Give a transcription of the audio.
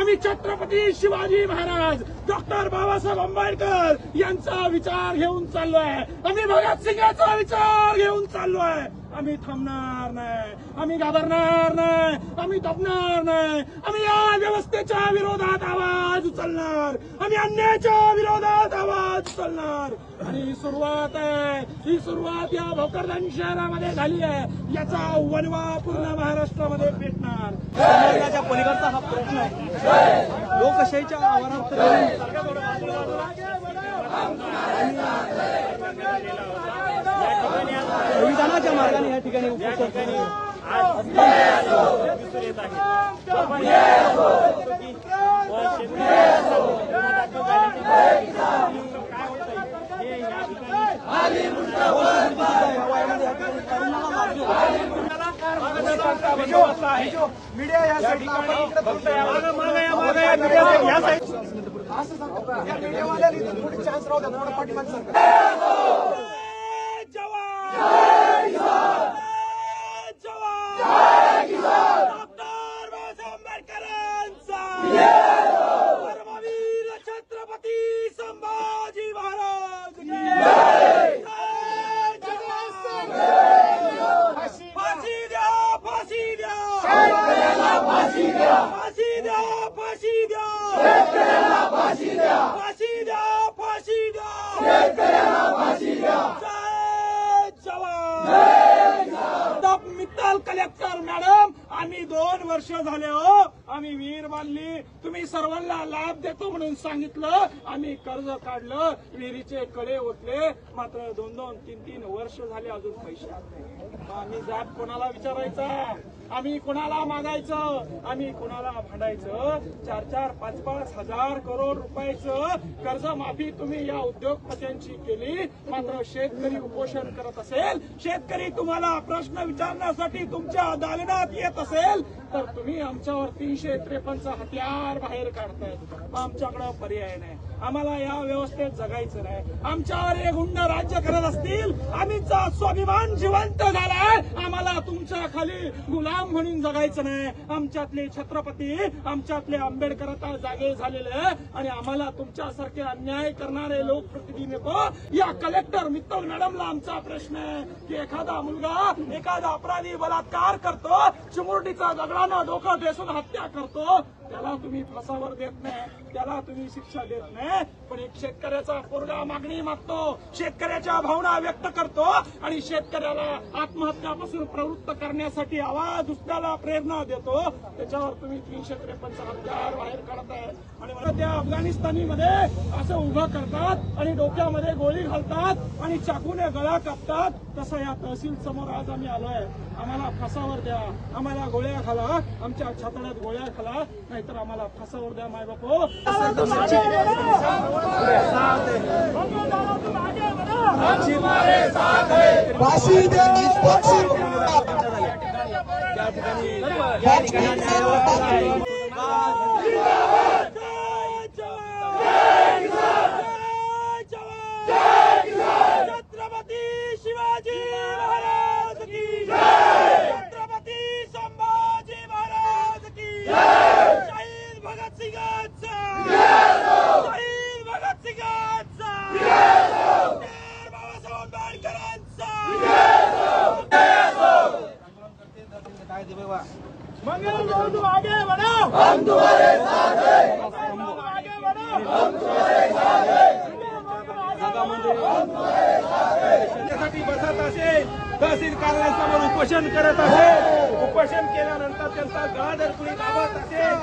आम्ही छत्रपती शिवाजी महाराज डॉक्टर बाबासाहेब आंबेडकर यांचा विचार घेऊन चाललोय। आम्ही भगतसिंगाचा विचार घेऊन चाललोय। आम्ही थांबणार नाही, आम्ही घाबरणार नाही, आम्ही दबणार नाही। आम्ही या व्यवस्थेच्या विरोधात आवाज उचलणार, आम्ही अन्यायाच्या विरोधात आवाज उचलणार। आणि ही सुरुवात आहे, ही सुरुवात या भोकरदन शहरामध्ये झाली आहे। याचा वनवा पूर्ण महाराष्ट्रामध्ये पेटणार। समाजाच्या पलीकडचा हा प्रश्न आहे। लोकशाहीच्या आवारात संविधानाच्या मार्गाने या ठिकाणी मीडिया या चान्स राहू द्या थोडं पाठीमागे डॉक्टर बाबासाहेब आंबेडकरांचा धर्मवीर छत्रपती संभाजी महाराज की जय। फाशी द्या, फाशी द्या, फाशी द्या, फाशी द्या, फाशी द्या, फाशी द्या, फाशी द्या, फाशी द्या, फाशी द्या। जय जवान। मित्तल कलेक्टर मॅडम, आम्ही 2 वर्ष झाले हो, आम्ही विहीर बांधली, तुम्ही सर्वांना लाभ देतो म्हणून सांगितलं, आम्ही कर्ज काढलं, विहिरीचे कडे ओतले, मात्र 2-2, 3-3 वर्ष झाले अजून पैसे आले नाही। आम्ही जात कोणाला विचारायचा, आम्ही कोणाला मागायचं, आम्ही कोणाला भांडायचं? 4-4, 5-5 हजार करोड रुपयाचं कर्जमाफी तुम्ही या उद्योगपत्यांची केली, मात्र शेतकरी उपोषण करत असेल, शेतकरी तुम्हाला प्रश्न विचारण्यासाठी तुमच्या दालनात येत असेल, तर तुम्ही आमच्यावर 353चं हत्यार बाहेर काढताय। आमच्याकडे पर्याय नाही, आम्हाला या व्यवस्थेत जगायचं नाही। आमच्यावर हे गुंड राज्य करत असतील, आम्हीचा स्वाभिमान जिवंत झालाय, आम्हाला तुमच्या खाली गुलाम म्हणून जगायचं नाही। आमच्यातले छत्रपती, आमच्यातले आंबेडकर आता जागे झालेले आणि आम्हाला तुमच्यासारखे अन्याय करणारे लोकप्रतिनिधी नको। या कलेक्टर मित्तल मॅडमला आमचा प्रश्न आहे की एखादा मुलगा, एखादा अपराधी बलात्कार करतो, चिमुरडीचा दगडानं डोकं ठेसून हत्या करतो, त्याला तुम्ही फासावर देत नाही, त्याला तुम्ही शिक्षा देत नाही, पण एक शेतकऱ्याचा पोरगा मागणी मागतो, शेतकऱ्याच्या भावना व्यक्त करतो आणि शेतकऱ्याला आत्महत्यापासून प्रवृत्त करण्यासाठी आवाज उचलायला प्रेरणा देतो, त्याच्यावर तुम्ही 353चं हत्यार बाहेर काढताय। आणि त्या अफगाणिस्तानीमध्ये असं उभं करतात आणि डोक्यामध्ये गोळी घालतात आणि चाकूने गळा कापतात, तसं या तहसील समोर आज आम्ही आलोय। आम्हाला फासावर द्या, आम्हाला गोळ्या घाला, आमच्या छातड्यात गोळ्या घाला, नाहीतर आम्हाला फासावर द्या माय बापू। फाशी द्या, छत्रपती शिवाजी महाराज की जय, छत्रपती संभाजी महाराज की जय, शहीद भगतसिंगांचा, शहीद भगतसिंगांचा, डॉक्टर बाबासाहेब आंबेडकरांचा। मंगल तुम आगे बढ़ो, हम तुम्हारे साथ हैं, आगे बढ़ो, हम तुम्हारे साथ हैं, त्यासाठी बसत असेल, तहसील कार्यालयासमोर उपोषण करत असेल, उपोषण केल्यानंतर त्यांचा गळा जर कुणी दाबत असेल